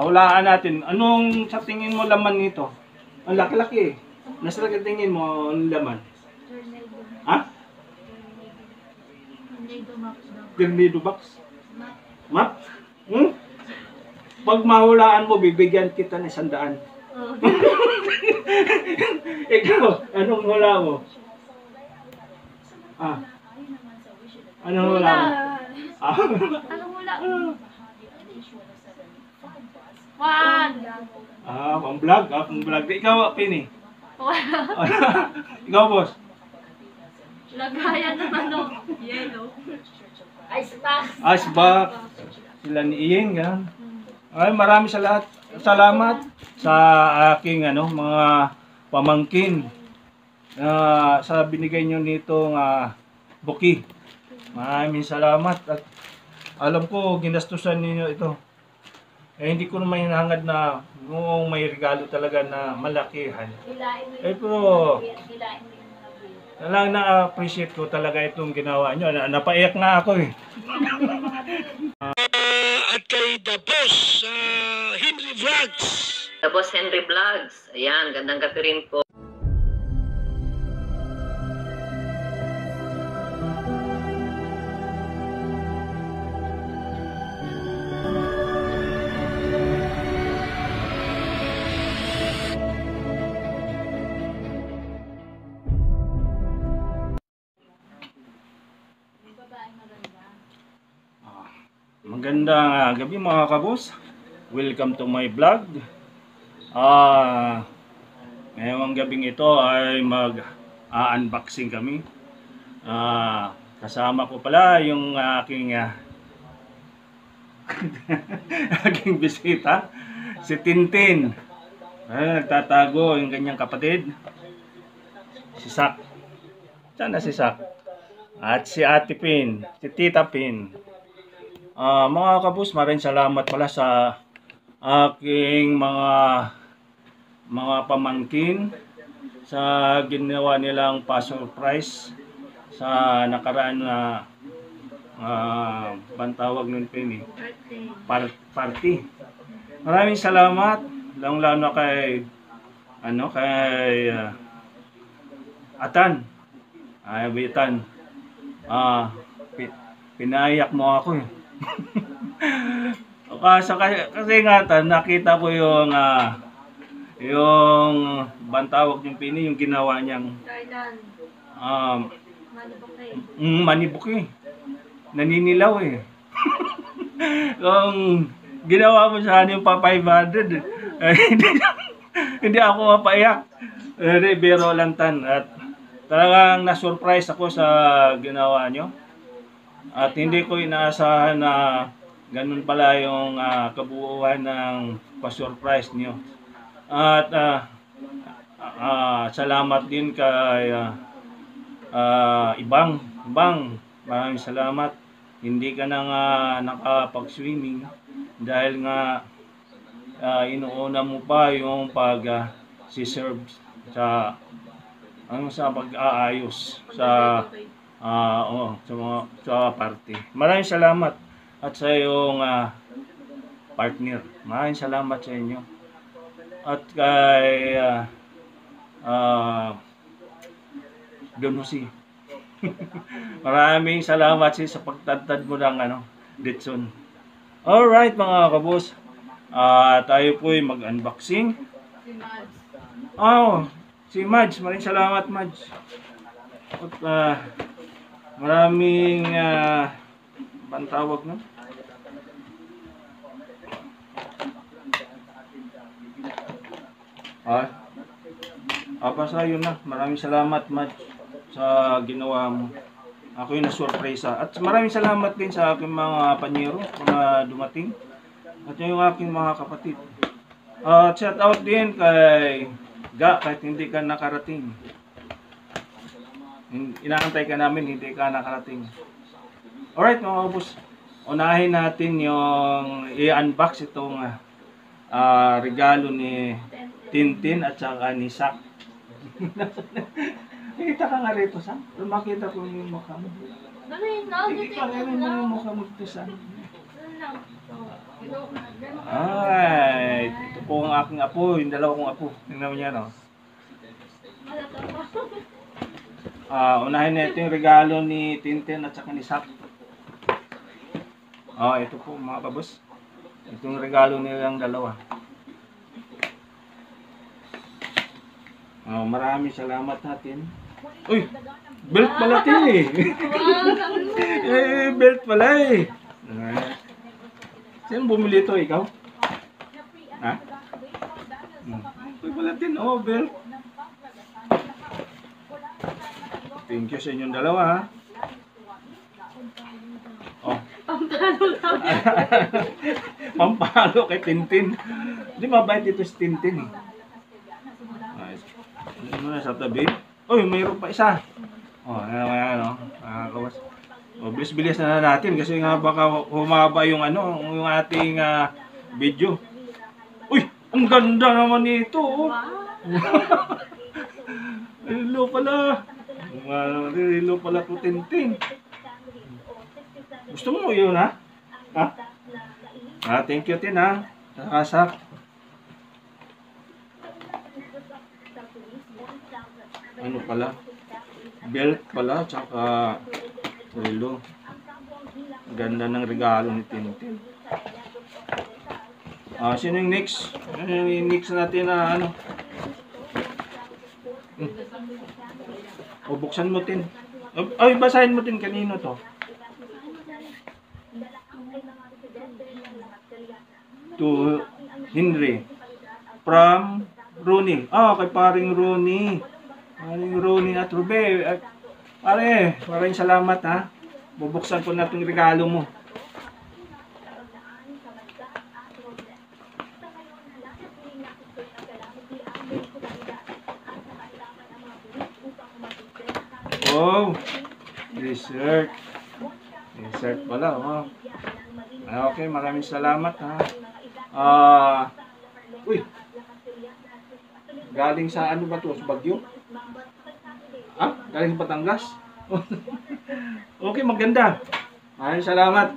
Hulaan natin. Anong sa tingin mo laman nito? Ang laki-laki eh. Nasa tingin mo ang laman? Ha? Tornado box? Map? Hmm? Pag mahulaan mo, bibigyan kita ng 100. Ikaw, anong hula mo? Anong hula mo? Anong hula? Wag! Pang-vlog? Pang-vlog. Ikaw, Pini? Ikaw, boss? Lagayan ng ano? Yellow. Icebox. Icebox. Sila ni Iyeng, gano'n. Ay, marami salamat sa aking mga pamangkin sa binigay nyo nitong buki. Maraming salamat at alam ko ginastusan ninyo ito. Hindi ko naman hinahangad na kung may regalo talaga na malakihan. Pero talagang na-appreciate ko talaga itong ginawa nyo. Napaiyak nga ako eh. At kay The Boss Henry Vlogs. The Boss Henry Vlogs. Ayan, gandang gabi rin po. Magandang gabi mga kabos. Welcome to my vlog. Ngayong gabing ito ay mag-unboxing kami. Kasama ko pala yung aking aking bisita, si Tintin. Nagtatago yung kanyang kapatid, si Sak. Saan na si Sak? At si Ate Pin, si Tita Pin. Mga kabus, maraming salamat pala sa aking mga pamangkin sa ginawa nilang pa-surprise sa nakaraan na bantawag nun Pin, party. Maraming salamat, lalo kay Atan. Bitan. Pinayak mo ako eh. Kasi nga nakita ko yung bantawag yung Pini, yung ginawa niyang manibuki. Naninilaw eh. Kung ginawa mo sa yung pa 500 hindi ako mapaiyak. Biro lang tan. At talagang na-surprise ako sa ginawa nyo. At hindi ko inaasahan na ganun pala yung kabuuan ng pa-surprise nyo. At salamat din kay Ibang. Maraming salamat. Hindi ka na nga nakapag-swimming dahil nga inuuna mo pa yung pag-serve sa pag-aayos sa party. Maraming salamat at sa iyong partner. Maraming salamat sa inyo. At kay Don Jose. Maraming salamat sa pagtantad mo ng Ditson. Alright mga kabos. Tayo po ay mag-unboxing. Si Madge. Maraming salamat Madge. At maraming bantawag na. Basta yun na. Maraming salamat Madge sa ginawa mo. Ako yung na-surpresa. At maraming salamat din sa aking mga panyero na dumating. At yung aking mga kapatid. Shout out din kay Ga kahit hindi ka nakarating. Inaantay ka namin, hindi ka nakarating. Alright mga kabos, unahin natin yung i-unbox itong regalo ni Tintin at saka ni Sak. Nakita ka nga rito, Sak? Makita ko yung mukha mo. Nakita ka nga yung mukha mo dito, Sak. lang. Ay, ito po ang aking apo, yung dalawa kong apo. Tingnan mo niya, no? Unahin na ito yung regalo ni Tintin at saka ni Sak. Ito po mga kabos. Itong regalo nilang dalawa. Maraming salamat natin. Uy! Belt pala ito eh! Belt pala eh! Sino bumili ito? Ikaw? Ha? Uy pala din, belt. Thank you sa inyong dalawa ha. Pampalo kay Tintin. Hindi mabait ito si Tintin eh. Ano na sa tabi? Uy, mayroon pa isa. Ayan. Kawas. Bilis-bilis na natin kasi nga baka humaba yung yung ating video. Uy, ang ganda naman nito. Hello pala. Hello pala to Tintin. Gusto mo yun ha? Thank you Tin ha. Nakasak. Ano pala? Belt pala, tsaka relo. Ganda ng regalo ni Tintin. Sino yung next? Yung next natin na ano? Buksan mo Tin. Ay, basahin mo Tin. Kanino to? To Henry. From Rooney. Kay paring Rooney. Paring Rooney at Rube. Pare, maraming salamat ha. Bubuksan ko na itong regalo mo. Oh, dessert. Dessert pala, Okay, maraming salamat ha. Uy. Galing sa ano ba to? Sa Bagyo? Galing sa Batangas? Okay, maganda. Maraming salamat.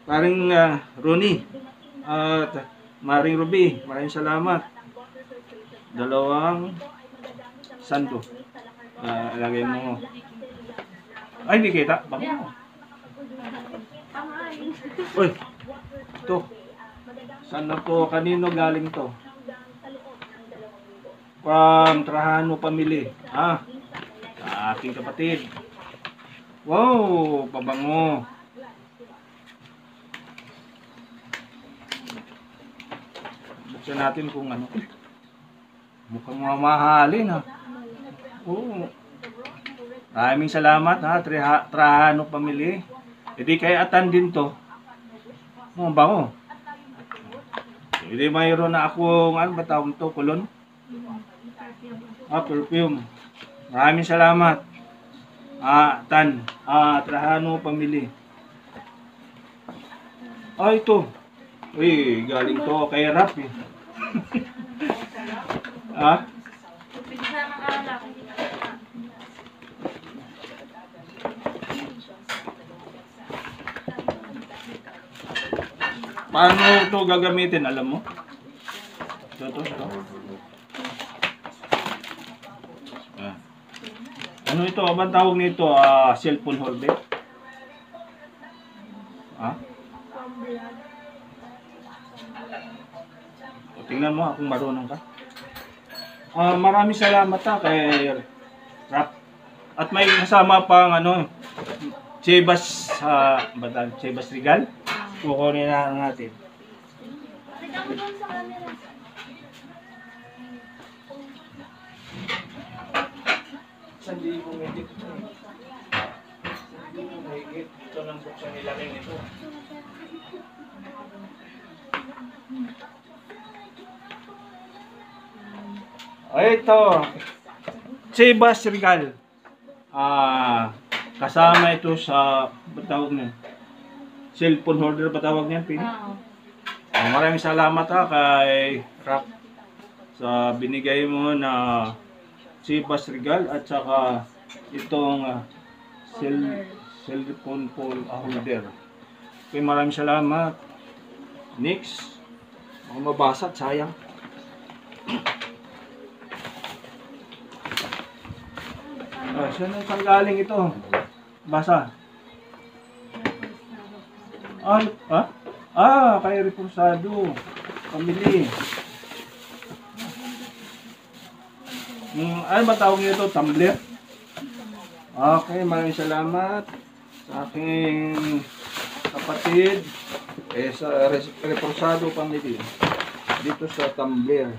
Maring Ronnie at Maring Ruby, maraming salamat. Dalawang sando. Lagay mo. Ay, hindi kita. Bakit mo? Uy, ito. Saan na to? Kanino galing to? From Trajano Family. Sa aking kapatid. Wow, pabango. Buksan natin kung ano. Mukhang mamahalin ha. Maraming salamat ha, Trajano Family. Hindi kaya atan din to. Bango. Hindi mayroon na akong, ano ba tawag to, kulon? Perfume. Maraming salamat. Trajano Family. Ito. Uy, galing to kay Rap eh. Pizza ng alak. Paano ito gagamitin, alam mo? Ito. Ano ito? Abang tawag nito? Cellphone holder? Tingnan mo kung marunong ka. Maraming salamat kay Rap. At may kasama pang Chebas Chebas Regal. Kukunin na natin. Sandi kong edit ito eh. Mahigit. Ito nang buksan nila rin ito. Ito. Chebas Regal. Kasama ito sa batawag niya. Cellphone holder patawag niyan, Pin. Maraming salamat kay Rap sa binigay mo na Chebas Regal at saka itong cellphone holder. Okay, maraming salamat. Next. Mga mabasag, sayang. Saan galing ito? Basa. Kay Reforzado. Pamili. Ano ba tawag nito? Tumbler? Okay, maraming salamat sa aking kapatid sa Reforzado Family dito sa Tumbler.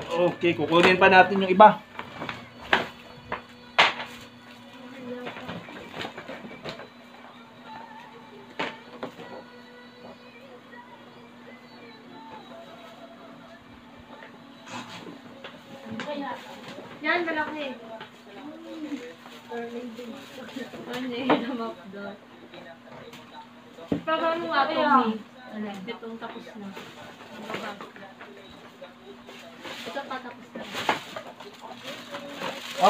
Okay, kukunin pa natin yung iba. Yan, malaki. Pag ano nga ito, itong tapos na. Ito pa tapos na.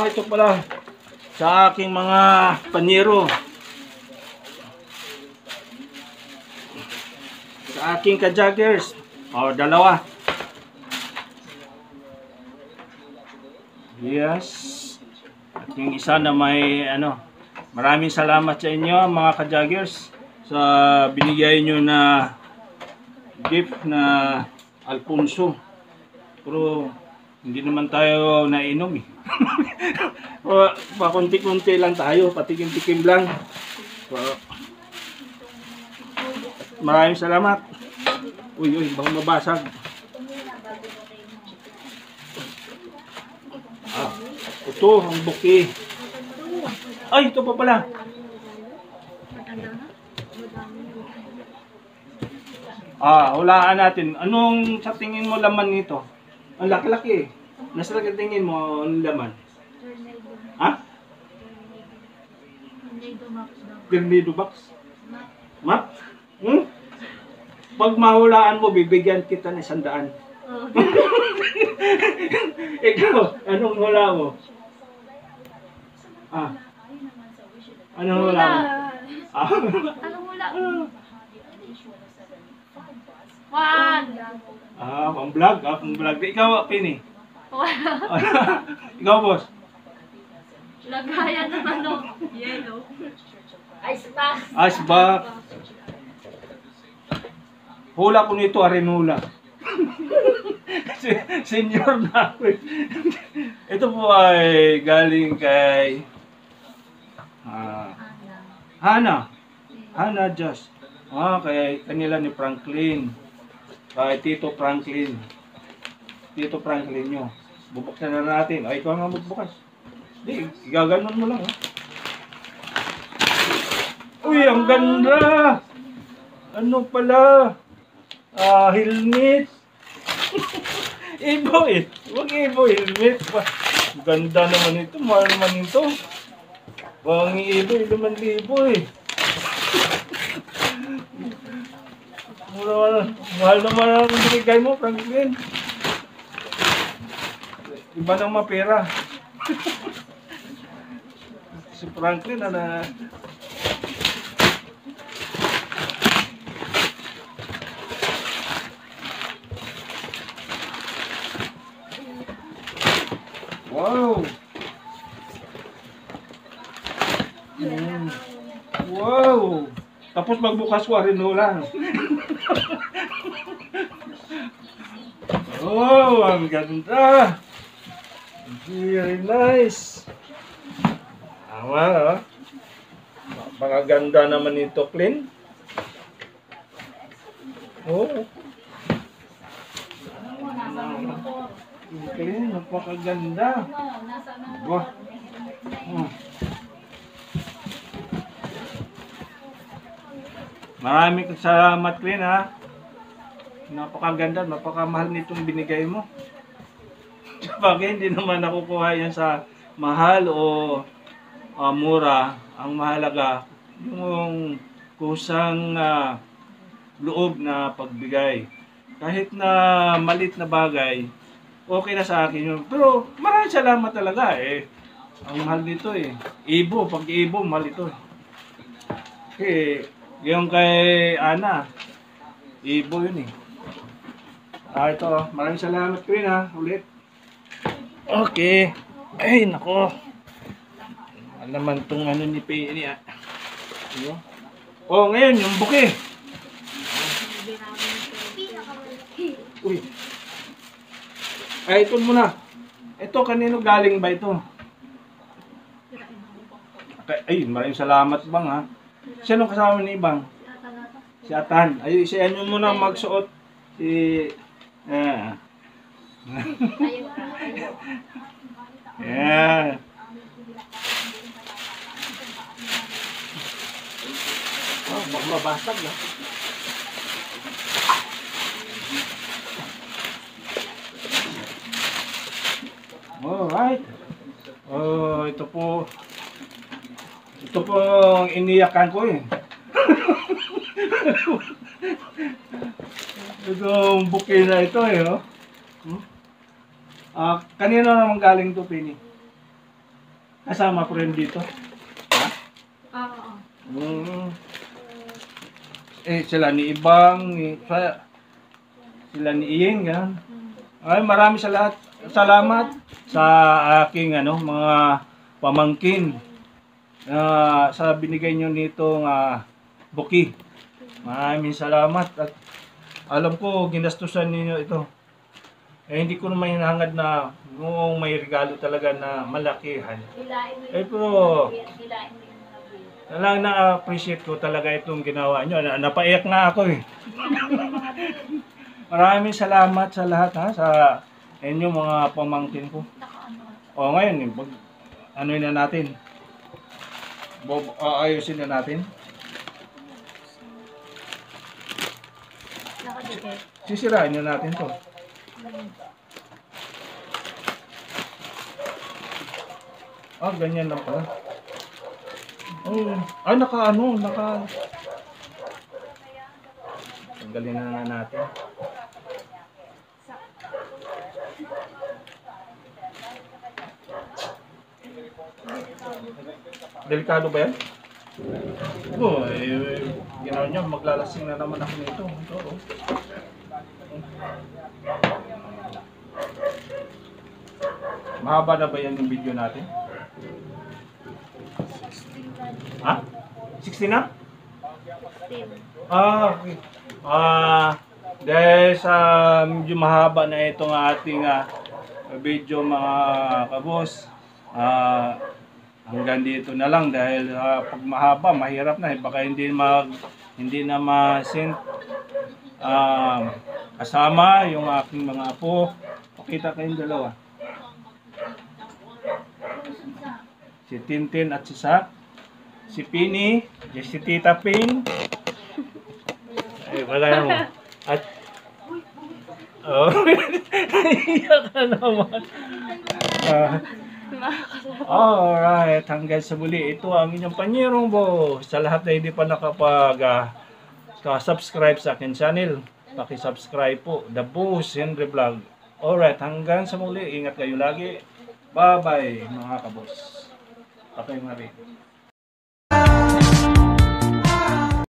Ito pala. Sa aking mga panyero. Sa aking ka-joggers. Dalawa. Yes. At yung isa na may maraming salamat sa inyo mga ka-joggers sa binigay nyo na gift na Alfonso. Pero hindi naman tayo nainom eh. Pakunti-kunti lang tayo, patikim-tikim lang. Maraming salamat. Uy, baka mabasag. Ito, ang buki. Ay, ito pa pala. Hulaan natin. Anong sa tingin mo laman nito? Ang laki-laki eh. Nasa tingin mo ang laman? Ha? Tornado box? Map? Pag mahulaan mo, bibigyan kita ng 100. Ikaw, anong hula mo? Anong hula mo? Anong hula? 1. Pang-vlog. Pang-vlog. Ikaw, Penny. Ikaw, boss. Lagayan ng yellow. Icebox. Icebox. Hula ko nito, arenula. Senior na ako. Ito po ay galing kay Hana Just. Kay kanila ni Franklin. Kay Tito Franklin. Tito Franklin nyo. Bubuksan na natin. Ikaw nga magbukas. Hindi, gaganon mo lang. Uy, ang ganda! Ano pala? Helmet. Ibo eh. Huwag ibo, helmet. Ganda naman ito. Mahal naman ito. Huwag ibo, 5,000 eh. Mahal naman ang binigay mo, Franklin. Iba nang mapera. Si Franklin, Wow! Wow! Tapos magbukas ko rin lang. Oh, ang ganda! Very nice! Mga ganda naman ito, Clint. Oh. Clint, napakaganda. Wah. Maraming salamat, Clint, ha. Napakaganda, napakamahal nitong binigay mo. Bagay, hindi naman nakukuha yan sa mahal o mura. Ang mahalaga, yung kusang loob na pagbigay. Kahit na malit na bagay, okay na sa akin yun. Pero maraming salamat talaga eh. Ang mahal nito eh. Ibo, pag ibo, mahal ito eh. Okay, Yung kay Ana. Ibo yun eh. Ito. Maraming salamat ko rin ha. Ulit. Okay. Ay, nako. Ano naman itong ano ni Penny ah. Oh, ngayon yung buke. Uy. Ay, ito muna. Ito, kanino galing ba ito? Ay, maraming salamat bang ha. Sino kasama ni Ibang? Si Atan. Ay, siya nyo muna magsuot. Si... Yeah. Yeah. Oh, mabasag na. Alright. Oh, ito po. Ito po ang iniyakan ko eh. Itong buke na ito eh. Oh. Kanino naman galing to, Penny? Kasama ko rin dito. Oo. Sila ni Ibang, sila ni Iyeng, gano'n. Ay, marami salamat sa aking mga pamangkin sa binigay nyo nitong buki. Maraming salamat at alam ko ginastusan ninyo ito. Hindi ko naman hinahangad na noong may regalo talaga na malakihan. Pero talagang na-appreciate ko talaga itong ginawa nyo. Napaiyak na ako eh. Maraming salamat sa lahat ha, sa inyo mga pamangkin ko. O ngayon, ano na natin? Ayusin na natin. Sisirain na natin to. Ganyan lang pala. Naka. Tanggalin na nga natin. Delikado ba yan? Ginawa niya, maglalasing na naman ako nito. Ito, oh. Mahaba na ba yan yung video natin? Ha? 60 na? Okay. Dahil sa medyo mahaba na itong ating video mga kabos, hanggang dito na lang dahil pag mahaba, mahirap na. Baka hindi na ma-send kasama yung aking mga apo. Pakita kayong dalawa. Si Tintin at si Sak. Si Penny, si Tita Pin. Ay, wala mo. At iyak ka naman. Alright, hanggang sa muli. Ito ang inyong panyerong bo. Sa lahat na hindi pa nakapag-subscribe sa akin channel, paki-subscribe po. The Boss Henry Vlog. Alright, hanggang sa muli. Ingat kayo lagi. Bye-bye mga kabos. Okay, Marie.